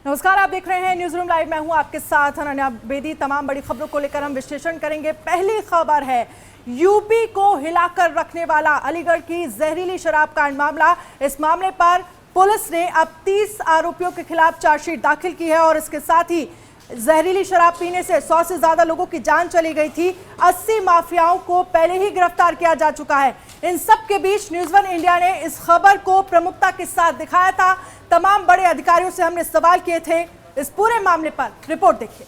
नमस्कार, आप देख रहे हैं न्यूज रूम लाइव। मैं हूं आपके साथ अनन्या बेदी। तमाम बड़ी खबरों को लेकर हम विश्लेषण करेंगे। पहली खबर है यूपी को हिलाकर रखने वाला अलीगढ़ की जहरीली शराब कांड मामला। इस मामले पर पुलिस ने अब 30 आरोपियों के खिलाफ चार्जशीट दाखिल की है और इसके साथ ही जहरीली शराब पीने से 100 से ज्यादा लोगों की जान चली गई थी। 80 माफियाओं को पहले ही गिरफ्तार किया जा चुका है। इन सब के बीच न्यूज वन इंडिया ने इस खबर को प्रमुखता के साथ दिखाया था। तमाम बड़े अधिकारियों से हमने सवाल किए थे। इस पूरे मामले पर रिपोर्ट देखिए।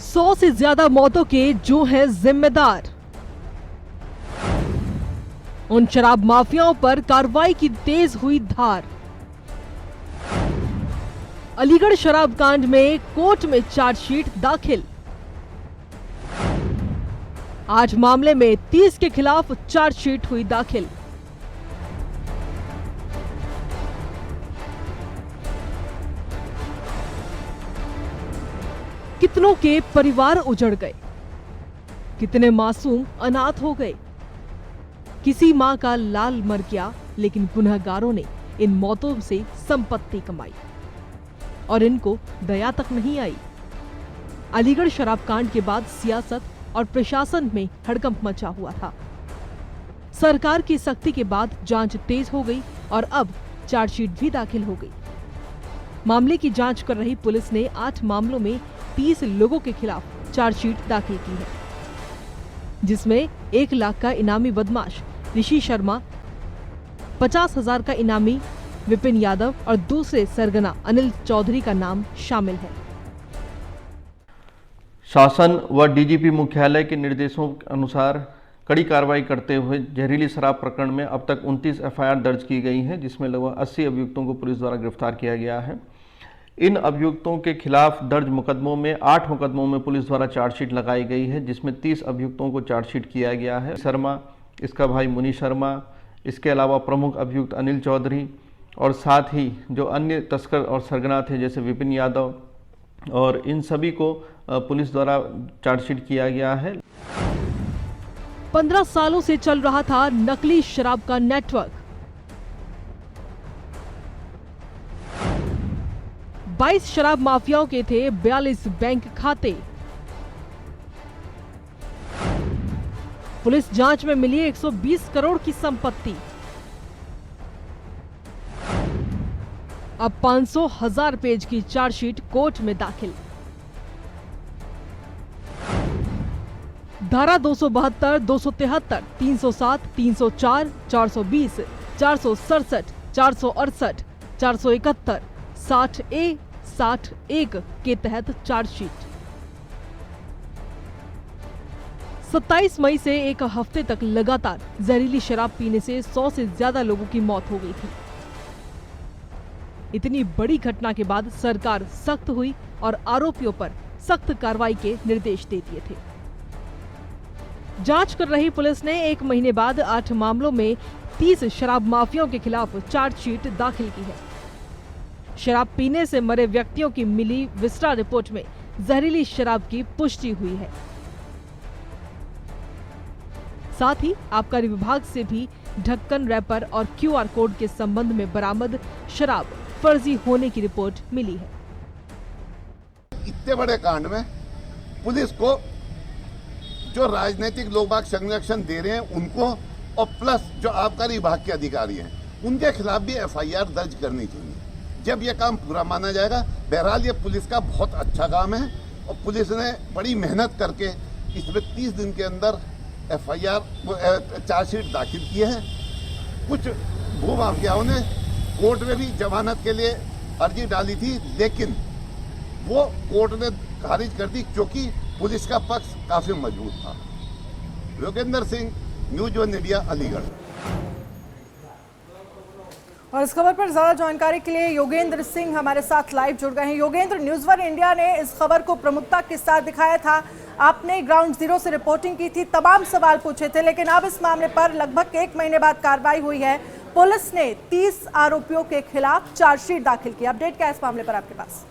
100 से ज्यादा मौतों के जो हैं जिम्मेदार। उन शराब माफियाओं पर कार्रवाई की तेज हुई धार। अलीगढ़ शराब कांड में कोर्ट में चार्जशीट दाखिल। आज मामले में 30 के खिलाफ चार्जशीट हुई दाखिल। कितनों के परिवार उजड़ गए, कितने मासूम अनाथ हो गए। किसी मां का लाल मर गया, लेकिन गुनहगारों ने इन मौतों से संपत्ति कमाई और इनको दया तक नहीं आई। अलीगढ़ शराब कांड के बाद सियासत और प्रशासन में हड़कंप मचा हुआ था। सरकार की सख्ती के बाद जांच तेज हो गई और अब चार्जशीट भी दाखिल हो गई। मामले की जांच कर रही पुलिस ने 8 मामलों में 30 लोगों के खिलाफ चार्जशीट दाखिल की है, जिसमें 1 लाख का इनामी बदमाश ऋषि शर्मा, 50,000 का इनामी विपिन यादव और दूसरे सरगना अनिल चौधरी का नाम शामिल है। शासन व डीजीपी मुख्यालय के निर्देशों के अनुसार कड़ी कार्रवाई करते हुए जहरीली शराब प्रकरण में अब तक 29 एफआईआर दर्ज की गई हैं, जिसमें लगभग 80 अभियुक्तों को पुलिस द्वारा गिरफ्तार किया गया है। इन अभियुक्तों के खिलाफ दर्ज मुकदमों में 8 मुकदमों में पुलिस द्वारा चार्जशीट लगाई गई है, जिसमें 30 अभियुक्तों को चार्जशीट किया गया है। शर्मा, इसका भाई मुनि शर्मा, इसके अलावा प्रमुख अभियुक्त अनिल चौधरी और साथ ही जो अन्य तस्कर और सरगना थे जैसे विपिन यादव, और इन सभी को पुलिस द्वारा चार्जशीट किया गया है। 15 सालों से चल रहा था नकली शराब का नेटवर्क। 22 शराब माफियाओं के थे 42 बैंक खाते। पुलिस जांच में मिली 120 करोड़ की संपत्ति। अब 500,000 पेज की चार्जशीट कोर्ट में दाखिल। धारा 272, 273, 307, 304, 420, 467, 468, 471, 60A, 60(1) के तहत चार्जशीट। 27 मई से एक हफ्ते तक लगातार जहरीली शराब पीने से 100 से ज्यादा लोगों की मौत हो गई थी। इतनी बड़ी घटना के बाद सरकार सख्त हुई और आरोपियों पर सख्त कार्रवाई के निर्देश दे दिए थे। जांच कर रही पुलिस ने 1 महीने बाद 8 मामलों में 30 शराब माफियाओं के खिलाफ चार्जशीट दाखिल की है। शराब पीने से मरे व्यक्तियों की मिली विस्टा रिपोर्ट में जहरीली शराब की पुष्टि हुई है। साथ ही आबकारी विभाग से भी ढक्कन रैपर और QR कोड के संबंध में बरामद शराब फर्जी होने की रिपोर्ट मिली है। इतने बड़े कांड में पुलिस को जो राजनीतिक लोग बाग संरक्षण दे रहे हैं उनको, और प्लस जो आबकारी विभाग के अधिकारी हैं उनके खिलाफ भी FIR दर्ज करनी चाहिए। जब यह काम पूरा माना जाएगा। बहरहाल ये पुलिस का बहुत अच्छा काम है और पुलिस ने बड़ी मेहनत करके इसमें 30 दिन के अंदर FIR चार्जशीट दाखिल की है। कुछ भूमाफियाओं ने कोर्ट में भी जमानत के लिए अर्जी डाली थी, लेकिन वो कोर्ट ने खारिज कर दी क्योंकि पुलिस का पक्ष काफी मजबूत था। Yogendra Singh, news one India, Aligarh. और इस खबर पर ज्यादा जानकारी के लिए योगेंद्र सिंह हमारे साथ लाइव जुड़ गए हैं। योगेंद्र, न्यूज वन इंडिया ने इस खबर को प्रमुखता के साथ दिखाया था। आपने ग्राउंड जीरो से रिपोर्टिंग की थी, तमाम सवाल पूछे थे, लेकिन अब इस मामले पर लगभग 1 महीने बाद कार्रवाई हुई है। पुलिस ने 30 आरोपियों के खिलाफ चार्जशीट दाखिल की। अपडेट क्या है इस मामले पर आपके पास?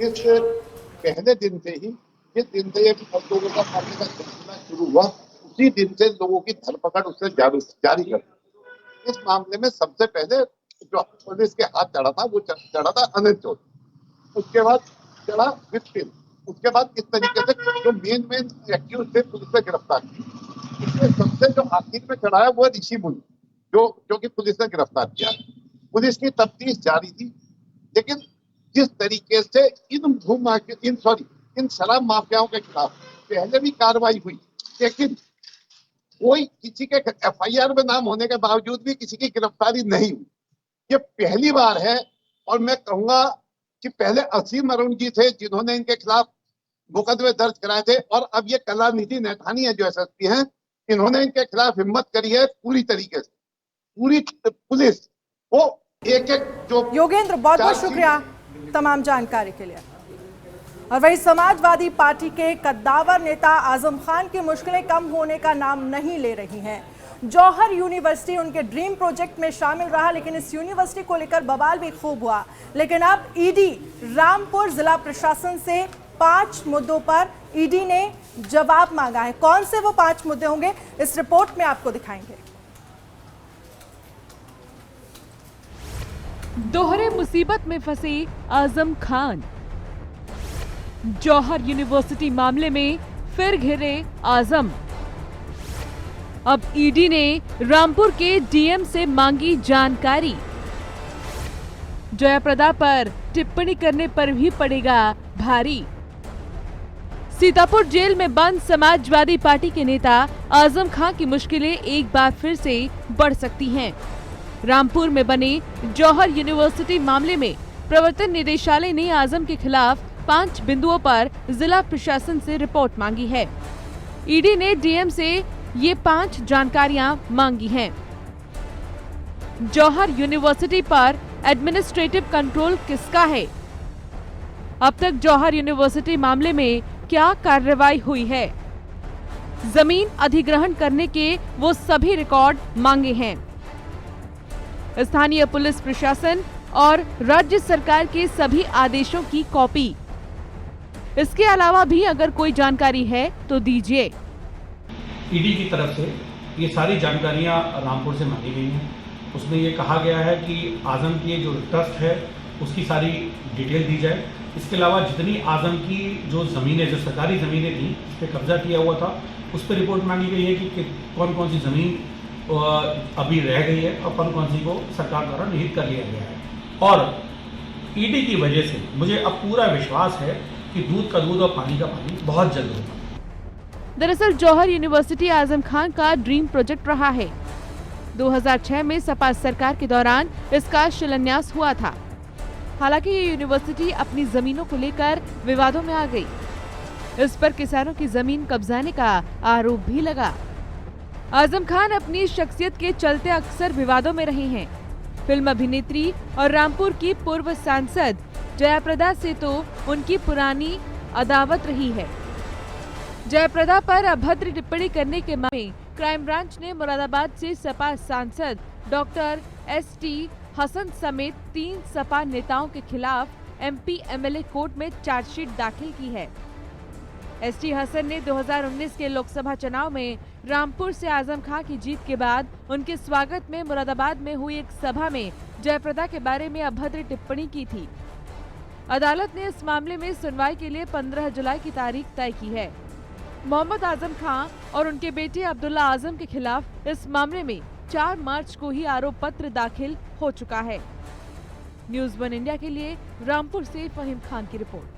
इस पहले दिन से ही, जिस दिन से लोगों का मारने का सिलसिला शुरू हुआ, उसी दिन से लोगों की धरपकड़ उससे जारी कर। इस मामले में सबसे पहले जो पुलिस के हाथ चढ़ा था वो चढ़ा था अनिल चौधरी, उसके बाद चढ़ा विपिन, उसके बाद इस तरीके से जो मेन एक्यूज थे पुलिस ने गिरफ्तार किए। इसमें सबसे जो आखिर में चढ़ा है वो ऋषि मुनि, जो कि पुलिस ने गिरफ्तार किया। पुलिस की तफ्तीश जारी थी, लेकिन जिस तरीके से इन शराब माफियाओं के खिलाफ पहले भी कार्रवाई हुई, लेकिन कोई किसी के एफआईआर में नाम होने के बावजूद भी किसी की गिरफ्तारी नहीं हुई, ये पहली बार है। और मैं कहूंगा कि पहले असीम अरुण जी थे जिन्होंने इनके खिलाफ मुकदमे दर्ज कराए थे, और अब ये कलानिधि नैथानी है जो एसएसपी हैं, इन्होंने इनके खिलाफ हिम्मत करी है पूरी तरीके से। पूरी पुलिस को एक जो योगेंद्र, बहुत बहुत शुक्रिया तमाम जानकारी के लिए। और वही समाजवादी पार्टी के कद्दावर नेता आजम खान की मुश्किलें कम होने का नाम नहीं ले रही हैं। जौहर यूनिवर्सिटी उनके ड्रीम प्रोजेक्ट में शामिल रहा, लेकिन इस यूनिवर्सिटी को लेकर बवाल भी खूब हुआ। लेकिन अब ईडी रामपुर जिला प्रशासन से 5 मुद्दों पर ईडी ने जवाब मांगा है। कौन से वो 5 मुद्दे होंगे, इस रिपोर्ट में आपको दिखाएंगे। दोहरे मुसीबत में फंसे आजम खान। जौहर यूनिवर्सिटी मामले में फिर घिरे आजम। अब ईडी ने रामपुर के डीएम से मांगी जानकारी। जयाप्रदा पर टिप्पणी करने पर भी पड़ेगा भारी। सीतापुर जेल में बंद समाजवादी पार्टी के नेता आजम खान की मुश्किलें एक बार फिर से बढ़ सकती हैं। रामपुर में बने जौहर यूनिवर्सिटी मामले में प्रवर्तन निदेशालय ने आजम के खिलाफ 5 बिंदुओं पर जिला प्रशासन से रिपोर्ट मांगी है। ईडी ने डीएम से ये 5 जानकारियां मांगी हैं। जौहर यूनिवर्सिटी पर एडमिनिस्ट्रेटिव कंट्रोल किसका है? अब तक जौहर यूनिवर्सिटी मामले में क्या कार्रवाई हुई है? जमीन अधिग्रहण करने के वो सभी रिकॉर्ड मांगे हैं। स्थानीय पुलिस प्रशासन और राज्य सरकार के सभी आदेशों की कॉपी। इसके अलावा भी अगर कोई जानकारी है तो दीजिए। ईडी की तरफ से ये सारी जानकारियां रामपुर से मांगी गई हैं। उसमें ये कहा गया है कि आजम की जो ट्रस्ट है उसकी सारी डिटेल दी जाए। इसके अलावा जितनी आजम की जो ज़मीनें, जो सरकारी ज़मीनें थी, उस पर कब्जा किया हुआ था, उस पर रिपोर्ट मांगी गई है कि कौन कौन सी ज़मीन अभी रह गई है और कौन कौन सी को सरकार द्वारा निहित कर लिया गया है। और ईडी की वजह से मुझे अब पूरा विश्वास है कि दूध का दूध और पानी का पानी बहुत जल्द होगा। दरअसल जौहर यूनिवर्सिटी आजम खान का ड्रीम प्रोजेक्ट रहा है। 2006 में सपा सरकार के दौरान इसका शिलान्यास हुआ था। हालांकि ये यूनिवर्सिटी अपनी जमीनों को लेकर विवादों में आ गई। इस पर किसानों की जमीन कब्जाने का आरोप भी लगा। आजम खान अपनी शख्सियत के चलते अक्सर विवादों में रहे हैं। फिल्म अभिनेत्री और रामपुर की पूर्व सांसद जयाप्रदा से तो उनकी पुरानी अदावत रही है। जयाप्रदा पर अभद्र टिप्पणी करने के मामले में क्राइम ब्रांच ने मुरादाबाद से सपा सांसद डॉक्टर एसटी हसन समेत 3 सपा नेताओं के खिलाफ एमपी एमएलए कोर्ट में चार्जशीट दाखिल की है। एसटी हसन ने 2019 के लोकसभा चुनाव में रामपुर से आजम खान की जीत के बाद उनके स्वागत में मुरादाबाद में हुई एक सभा में जयाप्रदा के बारे में अभद्र टिप्पणी की थी। अदालत ने इस मामले में सुनवाई के लिए 15 जुलाई की तारीख तय की है। मोहम्मद आजम खान और उनके बेटे अब्दुल्ला आजम के खिलाफ इस मामले में 4 मार्च को ही आरोप पत्र दाखिल हो चुका है। न्यूज़ 1 इंडिया के लिए रामपुर से फहीम खान की रिपोर्ट।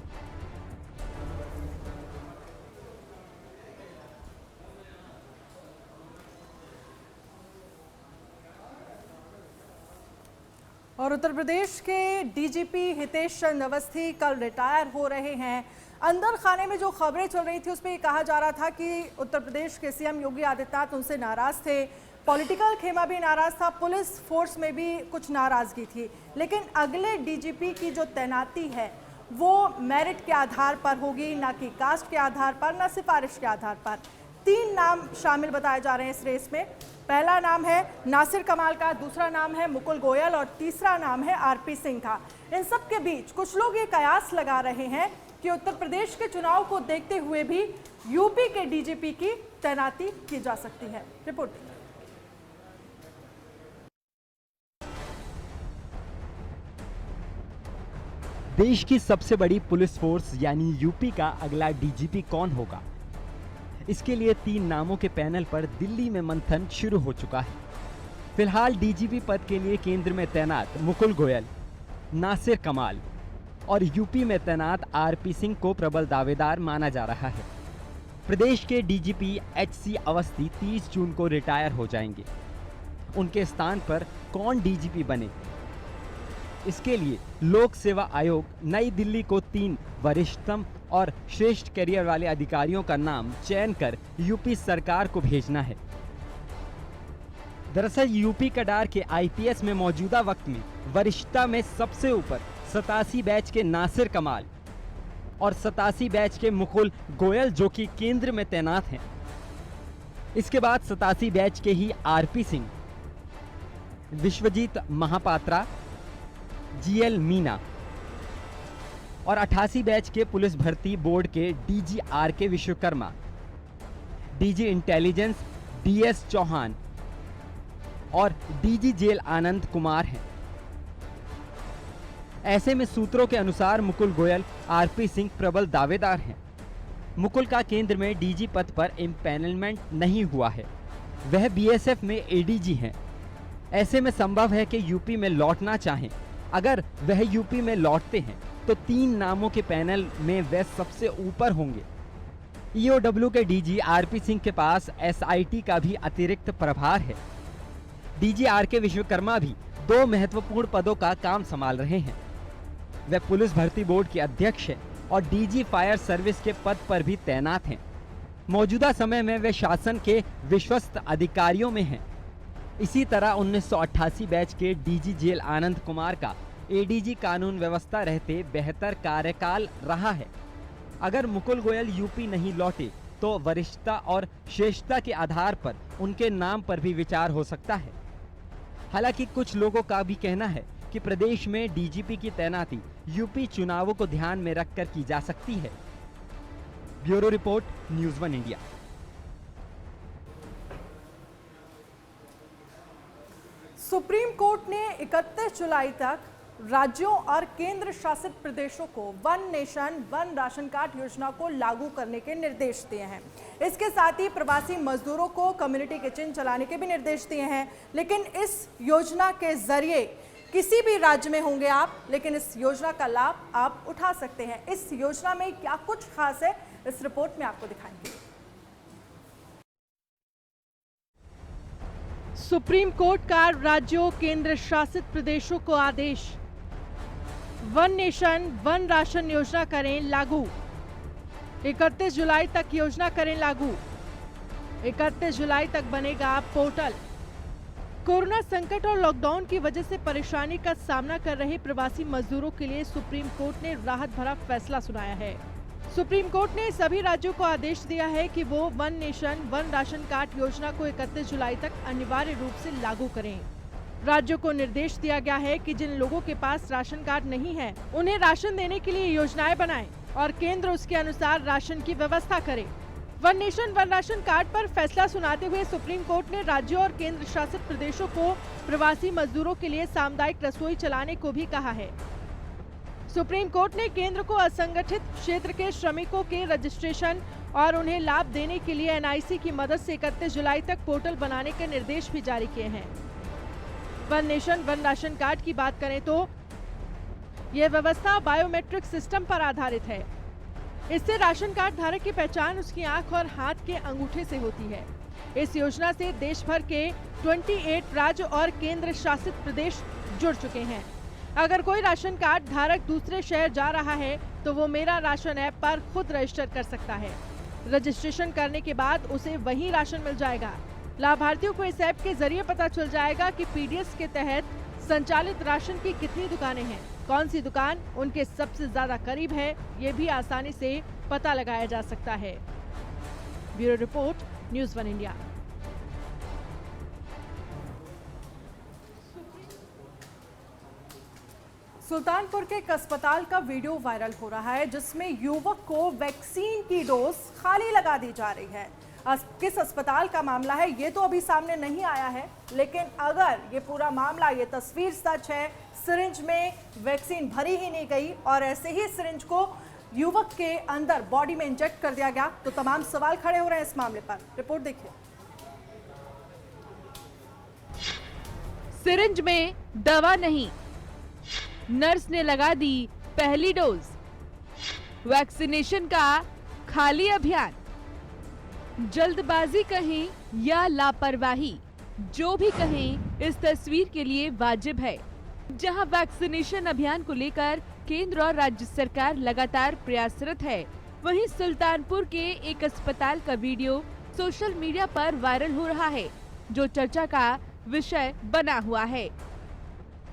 और उत्तर प्रदेश के डीजीपी हितेश चंद्र अवस्थी कल रिटायर हो रहे हैं। अंदर खाने में जो खबरें चल रही थी उसमें ये कहा जा रहा था कि उत्तर प्रदेश के सीएम योगी आदित्यनाथ उनसे नाराज थे, पॉलिटिकल खेमा भी नाराज था, पुलिस फोर्स में भी कुछ नाराजगी थी। लेकिन अगले डीजीपी की जो तैनाती है वो मेरिट के आधार पर होगी, ना कि कास्ट के आधार पर, ना सिफारिश के आधार पर। 3 नाम शामिल बताए जा रहे हैं इस रेस में। पहला नाम है नासिर कमाल का, दूसरा नाम है मुकुल गोयल और तीसरा नाम है आरपी सिंह का। इन सब के बीच कुछ लोग ये कयास लगा रहे हैं कि उत्तर प्रदेश के चुनाव को देखते हुए भी यूपी के डीजीपी की तैनाती की जा सकती है। रिपोर्ट देश की सबसे बड़ी पुलिस फोर्स यानी यूपी का अगला डीजीपी कौन होगा? इसके लिए 3 नामों के पैनल पर दिल्ली में मंथन शुरू हो चुका है। फिलहाल डीजीपी पद के लिए केंद्र में तैनात मुकुल गोयल, नासिर कमाल और यूपी में तैनात आरपी सिंह को प्रबल दावेदार माना जा रहा है। प्रदेश के डीजीपी एचसी अवस्थी 30 जून को रिटायर हो जाएंगे। उनके स्थान पर कौन डीजीपी बने, इसके लिए लोक सेवा आयोग नई दिल्ली को 3 वरिष्ठतम और श्रेष्ठ करियर वाले अधिकारियों का नाम चयन कर यूपी सरकार को भेजना है। दरअसल यूपी कडार के आईपीएस में मौजूदा वक्त में वरिष्ठता में सबसे ऊपर 87 बैच के नासिर कमाल और 87 बैच के मुकुल गोयल जो कि केंद्र में तैनात हैं। इसके बाद 87 बैच के ही आरपी सिंह, विश्वजीत महापात्रा, जीएल मीना और 88 बैच के पुलिस भर्ती बोर्ड के DG RK Vishwakarma, DG intelligence DS Chauhan और डीजी जेल आनंद कुमार हैं। ऐसे में सूत्रों के अनुसार मुकुल गोयल, आरपी सिंह प्रबल दावेदार हैं। मुकुल का केंद्र में डीजी पद पर इम्पैनलमेंट नहीं हुआ है। वह बीएसएफ में एडीजी हैं। ऐसे में संभव है कि यूपी में लौटना चाहें। अगर वह यूपी में लौटते हैं तो 3 नामों के पैनल में वह सबसे ऊपर होंगे। ईओडब्ल्यू के डीजी आरपी सिंह के पास एसआईटी का भी अतिरिक्त प्रभार है। डीजी आरके विश्वकर्मा भी 2 महत्वपूर्ण पदों का काम संभाल रहे हैं। वे पुलिस भर्ती बोर्ड के अध्यक्ष हैं और डीजी फायर सर्विस के पद पर भी तैनात हैं। मौजूदा समय में वे शासन के विश्वस्त अधिकारियों में हैं। इसी तरह 1988 बैच के डीजी जेल आनंद कुमार का एडीजी कानून व्यवस्था रहते बेहतर कार्यकाल रहा है। अगर मुकुल गोयल यूपी नहीं लौटे तो वरिष्ठता और श्रेष्ठता के आधार पर उनके नाम पर भी विचार हो सकता है। हालांकि कुछ लोगों का भी कहना है कि प्रदेश में डीजीपी की तैनाती यूपी चुनावों को ध्यान में रखकर की जा सकती है। Bureau report, news 1 India. Supreme court ने 31 जुलाई तक राज्यों और केंद्र शासित प्रदेशों को one nation one ration card योजना को लागू करने के निर्देश दिए हैं। इसके साथ ही प्रवासी मजदूरों को कम्युनिटी किचन चलाने के भी निर्देश दिए हैं। लेकिन इस योजना के जरिए किसी भी राज्य में होंगे आप, लेकिन इस योजना का लाभ आप उठा सकते हैं। इस योजना में क्या कुछ खास है, इस रिपोर्ट में आपको दिखाएंगे। सुप्रीम कोर्ट का राज्यों केंद्र शासित प्रदेशों को आदेश, वन नेशन वन राशन योजना करें लागू। 31 जुलाई तक योजना करें लागू। 31 जुलाई तक बनेगा पोर्टल। कोरोना संकट और लॉकडाउन की वजह से परेशानी का सामना कर रहे प्रवासी मजदूरों के लिए सुप्रीम कोर्ट ने राहत भरा फैसला सुनाया है। सुप्रीम कोर्ट ने सभी राज्यों को आदेश दिया है कि वो one nation one ration card योजना को 31 जुलाई तक अनिवार्य रूप से लागू करें। राज्यों को निर्देश दिया गया है कि जिन लोगों के पास राशन कार्ड नहीं है उन्हें राशन देने के लिए योजनाएं बनाएं और केंद्र उसके अनुसार राशन की व्यवस्था करे। One nation one ration card पर फैसला सुनाते हुए सुप्रीम कोर्ट ने राज्यों और केंद्र शासित प्रदेशों को प्रवासी मजदूरों के लिए सामुदायिक रसोई चलाने को भी कहा है। सुप्रीम कोर्ट ने केंद्र को असंगठित क्षेत्र के श्रमिकों के रजिस्ट्रेशन और उन्हें लाभ देने के लिए एनआईसी की मदद से 31 जुलाई तक पोर्टल बनाने के निर्देश भी जारी किए हैं। One nation one ration card की बात करें तो यह व्यवस्था बायोमेट्रिक सिस्टम पर आधारित है। इससे राशन कार्ड धारक की पहचान उसकी आंख और हाथ के अंगूठे से होती है। इस योजना से देश भर के 28 राज्य और केंद्र शासित प्रदेश जुड़ चुके हैं। अगर कोई राशन कार्ड धारक दूसरे शहर जा रहा है तो वो मेरा राशन ऐप पर खुद रजिस्टर कर सकता है। रजिस्ट्रेशन करने के बाद उसे वही राशन मिल जाएगा। लाभार्थियों को इस ऐप के जरिए पता चल जाएगा कि पीडीएस के तहत संचालित राशन की कितनी दुकानें हैं, कौन सी दुकान उनके सबसे ज्यादा करीब है, ये भी आसानी से पता लगाया जा सकता है। Bureau report, news 1 India. Sultanpur के एक अस्पताल का वीडियो वायरल हो रहा है जिसमें युवक को वैक्सीन की डोज खाली लगा दी जा रही है। किस अस्पताल का मामला है ये तो अभी सामने नहीं आया है, लेकिन अगर ये पूरा मामला, ये तस्वीर सच है, सिरिंज में वैक्सीन भरी ही नहीं गई और ऐसे ही सिरिंज को युवक के अंदर बॉडी में इंजेक्ट कर दिया गया, तो तमाम सवाल खड़े हो रहे हैं इस मामले पर। रिपोर्ट देखिए। सिरिंज में दवा नहीं, नर्स ने लगा दी पहली डोज। वैक्सीनेशन का खाली अभियान, जल्दबाजी कहें या लापरवाही, जो भी कहें इस तस्वीर के लिए वाजिब है। जहां वैक्सीनेशन अभियान को लेकर केंद्र और राज्य सरकार लगातार प्रयासरत है, वहीं सुल्तानपुर के एक अस्पताल का वीडियो सोशल मीडिया पर वायरल हो रहा है, जो चर्चा का विषय बना हुआ है।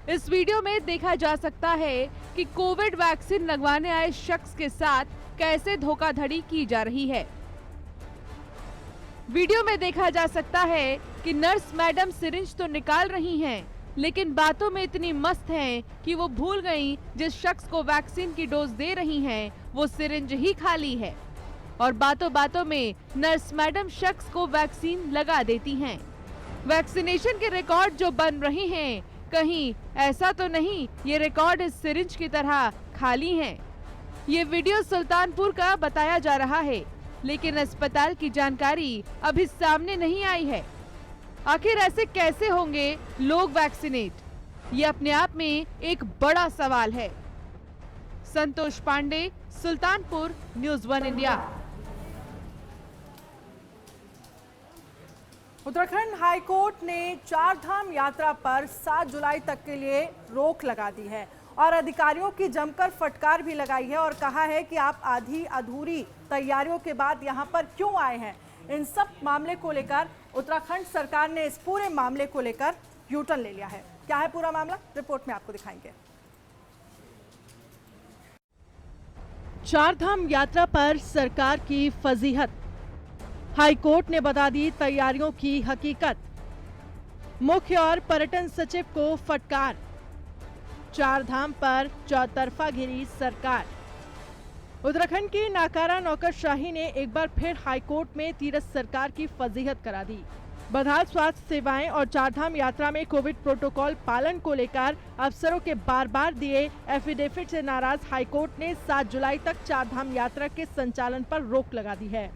इस वीडियो में देखा जा सकता है कि कोविड वैक्सीन लगवाने आए शख्स के साथ कैसे धोखाधड़ी की जा रही है। वीडियो में देखा जा सकता है कि नर्स मैडम सिरिंज तो निकाल रही हैं, लेकिन बातों में इतनी मस्त हैं कि वो भूल गईं जिस शख्स को वैक्सीन की डोज दे रही हैं वो सिरिंज ही खाली है, और बातों बातों में नर्स मैडम शख्स को वैक्सीन लगा देती हैं। वैक्सीनेशन के रिकॉर्ड जो बन रहे हैं, कहीं ऐसा तो नहीं ये रिकॉर्ड इस सिरिंज की तरह खाली हैं। ये वीडियो सुल्तानपुर का बताया जा रहा है, लेकिन अस्पताल की जानकारी अभी सामने नहीं आई है। आखिर ऐसे कैसे होंगे लोग वैक्सीनेट, ये अपने आप में एक बड़ा सवाल है। Santosh Pande, Sultanpur, news 1 India. Uttarakhand high court ने चारधाम यात्रा पर 7 जुलाई तक के लिए रोक लगा दी है और अधिकारियों की जमकर फटकार भी लगाई है और कहा है कि आप आधी अधूरी तैयारियों के बाद यहां पर क्यों आए हैं। इन सब मामले को लेकर उत्तराखंड सरकार ने इस पूरे मामले को लेकर यूटर्न ले लिया है। क्या है पूरा मामला, रिपोर्ट में आपको दिखाएंगे। चारधाम यात्रा पर सरकार की फजीहत, हाईकोर्ट ने बता दी तैयारियों की हकीकत, मुख्य और पर्यटन सचिव को फटकार, चारधाम पर चौतरफा घिरी सरकार। उत्तराखंड की नाकारा नौकरशाही ने एक बार फिर हाईकोर्ट में तीरथ सरकार की फजीहत करा दी। बदहाल स्वास्थ्य सेवाएं और चारधाम यात्रा में कोविड प्रोटोकॉल पालन को लेकर अफसरों के बार बार दिए एफिडेविट से नाराज हाईकोर्ट ने 7 जुलाई तक चारधाम यात्रा के संचालन पर रोक लगा दी है।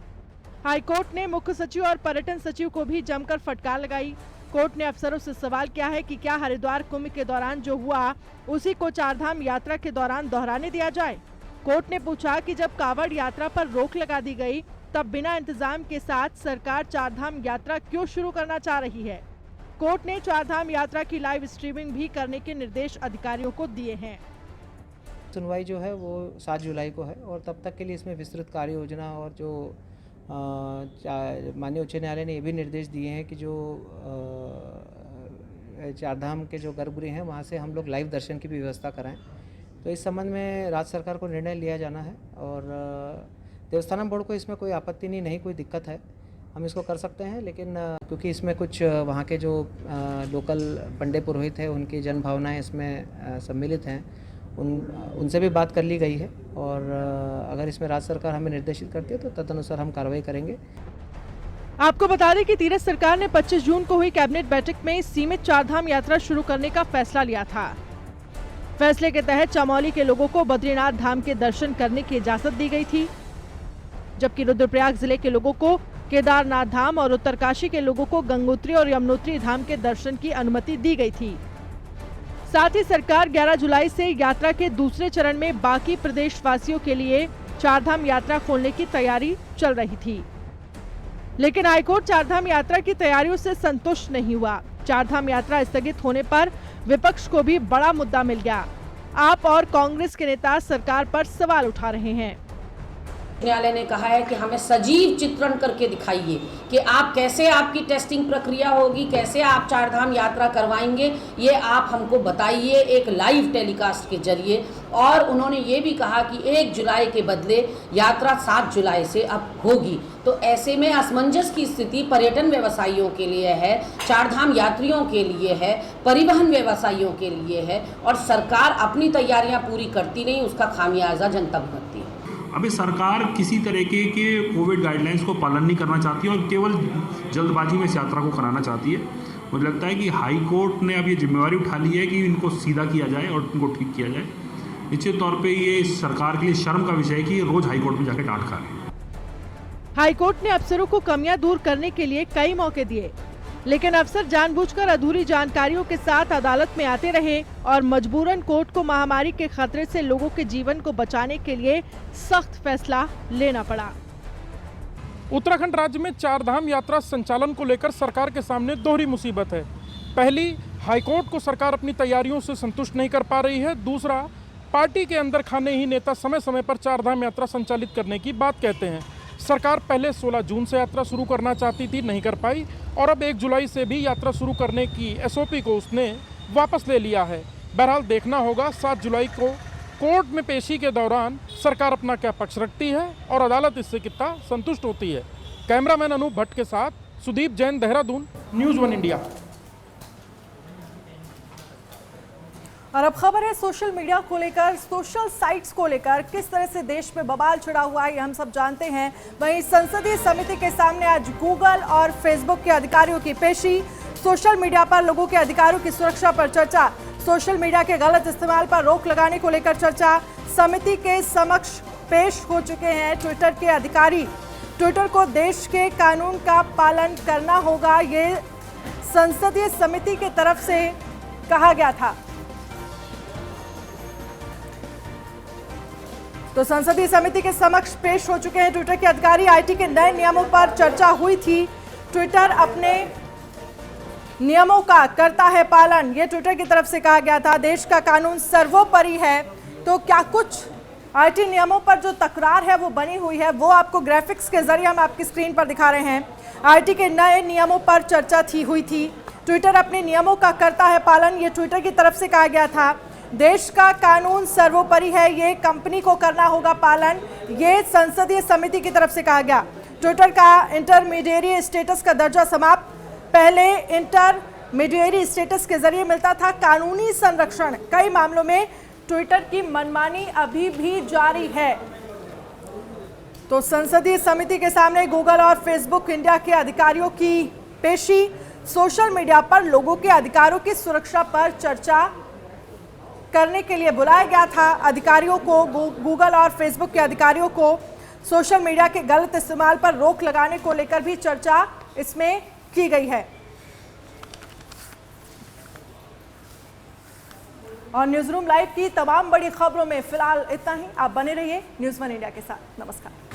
हाईकोर्ट ने मुख्य सचिव और पर्यटन सचिव को भी जमकर फटकार लगाई। कोर्ट ने अफसरों से सवाल किया है कि क्या हरिद्वार कुंभ के दौरान जो हुआ उसी को चारधाम यात्रा के दौरान दोहराने दिया जाए। कोर्ट ने पूछा कि जब कांवड़ यात्रा पर रोक लगा दी गई तब बिना इंतजाम के साथ सरकार चारधाम यात्रा क्यों शुरू करना चाह रही है। कोर्ट ने चारधाम यात्रा की लाइव स्ट्रीमिंग भी करने के निर्देश अधिकारियों को दिए हैं। सुनवाई जो है वो 7 जुलाई को है और तब तक के लिए इसमें विस्तृत कार्य योजना और जो माननीय उच्च न्यायालय ने ये भी निर्देश दिए हैं कि जो चारधाम के जो गर्भगृह हैं वहाँ से हम लोग लाइव दर्शन की भी व्यवस्था कराएं। तो इस संबंध में राज्य सरकार को निर्णय लिया जाना है और देवस्थानम बोर्ड को इसमें कोई आपत्ति नहीं कोई दिक्कत है, हम इसको कर सकते हैं। लेकिन क्योंकि इसमें कुछ वहाँ के जो लोकल पंडे पुरोहित हैं उनकी जन भावनाएँ इसमें सम्मिलित हैं, उनसे भी बात कर ली गई है और अगर इसमें राज्य सरकार हमें निर्देशित करती है तो तदनुसार हम कार्रवाई करेंगे। आपको बता दें कि तीरथ सरकार ने 25 जून को हुई कैबिनेट बैठक में सीमित चारधाम यात्रा शुरू करने का फैसला लिया था। फैसले के तहत चमोली के लोगों को बद्रीनाथ धाम के दर्शन करने की इजाजत दी गई थी, जबकि रुद्रप्रयाग जिले के लोगों को केदारनाथ धाम और उत्तरकाशी के लोगों को गंगोत्री और यमुनोत्री धाम के दर्शन की अनुमति दी गई थी। साथ ही सरकार 11 जुलाई से यात्रा के दूसरे चरण में बाकी प्रदेशवासियों के लिए चारधाम यात्रा खोलने की तैयारी चल रही थी, लेकिन हाईकोर्ट चारधाम यात्रा की तैयारियों से संतुष्ट नहीं हुआ। चारधाम यात्रा स्थगित होने पर विपक्ष को भी बड़ा मुद्दा मिल गया। आप और कांग्रेस के नेता सरकार पर सवाल उठा रहे हैं। न्यायालय ने कहा है कि हमें सजीव चित्रण करके दिखाइए कि आप कैसे, आपकी टेस्टिंग प्रक्रिया होगी, कैसे आप चारधाम यात्रा करवाएंगे, ये आप हमको बताइए एक लाइव टेलीकास्ट के जरिए। और उन्होंने ये भी कहा कि 1 जुलाई के बदले यात्रा 7 जुलाई से अब होगी। तो ऐसे में असमंजस की स्थिति पर्यटन व्यवसायियों के लिए है, चारधाम यात्रियों के लिए है, परिवहन व्यवसायियों के लिए है, और सरकार अपनी तैयारियां पूरी करती नहीं, उसका खामियाजा जनता भुगतती है। अभी सरकार किसी तरीके के कोविड गाइडलाइंस को पालन नहीं करना चाहती और केवल जल्दबाजी में इस यात्रा को कराना चाहती है। मुझे लगता है कि हाई कोर्ट ने अब ये जिम्मेवारी उठा ली है कि इनको सीधा किया जाए और इनको ठीक किया जाए। निश्चित तौर पे ये सरकार के लिए शर्म का विषय है कि रोज हाई कोर्ट में जाकर डांट खा रहे हैं। हाई कोर्ट ने अफसरों को कमियां दूर करने के लिए कई मौके दिए, लेकिन अफसर जानबूझकर अधूरी जानकारियों के साथ अदालत में आते रहे और मजबूरन कोर्ट को महामारी के खतरे से लोगों के जीवन को बचाने के लिए सख्त फैसला लेना पड़ा। उत्तराखंड राज्य में चारधाम यात्रा संचालन को लेकर सरकार के सामने दोहरी मुसीबत है। पहली, हाईकोर्ट को सरकार अपनी तैयारियों से संतुष्ट नहीं कर पा रही है। दूसरा, पार्टी के अंदर खाने ही नेता समय समय पर चारधाम यात्रा संचालित करने की बात कहते हैं। सरकार पहले 16 जून से यात्रा शुरू करना चाहती थी, नहीं कर पाई, और अब 1 जुलाई से भी यात्रा शुरू करने की SOP को उसने वापस ले लिया है। बहरहाल देखना होगा 7 जुलाई को कोर्ट में पेशी के दौरान सरकार अपना क्या पक्ष रखती है और अदालत इससे कितना संतुष्ट होती है। कैमरामैन अनूप भट्ट के साथ सुदीप जैन, देहरादून, न्यूज़ 1 इंडिया। और अब खबर है सोशल मीडिया को लेकर, सोशल साइट्स को लेकर किस तरह से देश में बवाल छिड़ा हुआ है, ये हम सब जानते हैं। वहीं संसदीय समिति के सामने आज गूगल और फेसबुक के अधिकारियों की पेशी, सोशल मीडिया पर लोगों के अधिकारों की सुरक्षा पर चर्चा, सोशल मीडिया के गलत इस्तेमाल पर रोक लगाने को लेकर चर्चा। समिति के समक्ष पेश हो चुके हैं ट्विटर के अधिकारी। ट्विटर को देश के कानून का पालन करना होगा, ये संसदीय समिति की तरफ से कहा गया था। तो संसदीय समिति के समक्ष पेश हो चुके हैं ट्विटर के अधिकारी। IT के नए नियमों पर चर्चा हुई थी। ट्विटर अपने नियमों का करता है पालन, ये ट्विटर की तरफ से कहा गया था। देश का कानून सर्वोपरि है। तो क्या कुछ IT नियमों पर जो तकरार है वो बनी हुई है, वो आपको ग्राफिक्स के जरिए हम आपकी स्क्रीन पर दिखा रहे हैं। IT के नए नियमों पर चर्चा हुई थी। ट्विटर अपने नियमों का करता है पालन, ये ट्विटर की तरफ से कहा गया था। देश का कानून सर्वोपरि है, ये कंपनी को करना होगा पालन, ये संसदीय समिति की तरफ से कहा गया। ट्विटर का इंटरमीडिएरी स्टेटस का दर्जा समाप्त। पहले इंटरमीडिएरी स्टेटस के जरिए मिलता था कानूनी संरक्षण। कई मामलों में ट्विटर की मनमानी अभी भी जारी है। तो संसदीय समिति के सामने गूगल और फेसबुक इंडिया के अधिकारियों की पेशी, सोशल मीडिया पर लोगों के अधिकारों की सुरक्षा पर चर्चा करने के लिए बुलाया गया था अधिकारियों को। गूगल और फेसबुक के अधिकारियों को सोशल मीडिया के गलत इस्तेमाल पर रोक लगाने को लेकर भी चर्चा इसमें की गई है। और न्यूज़ रूम लाइव की तमाम बड़ी खबरों में फिलहाल इतना ही। आप बने रहिए न्यूज़ 1 इंडिया के साथ। नमस्कार।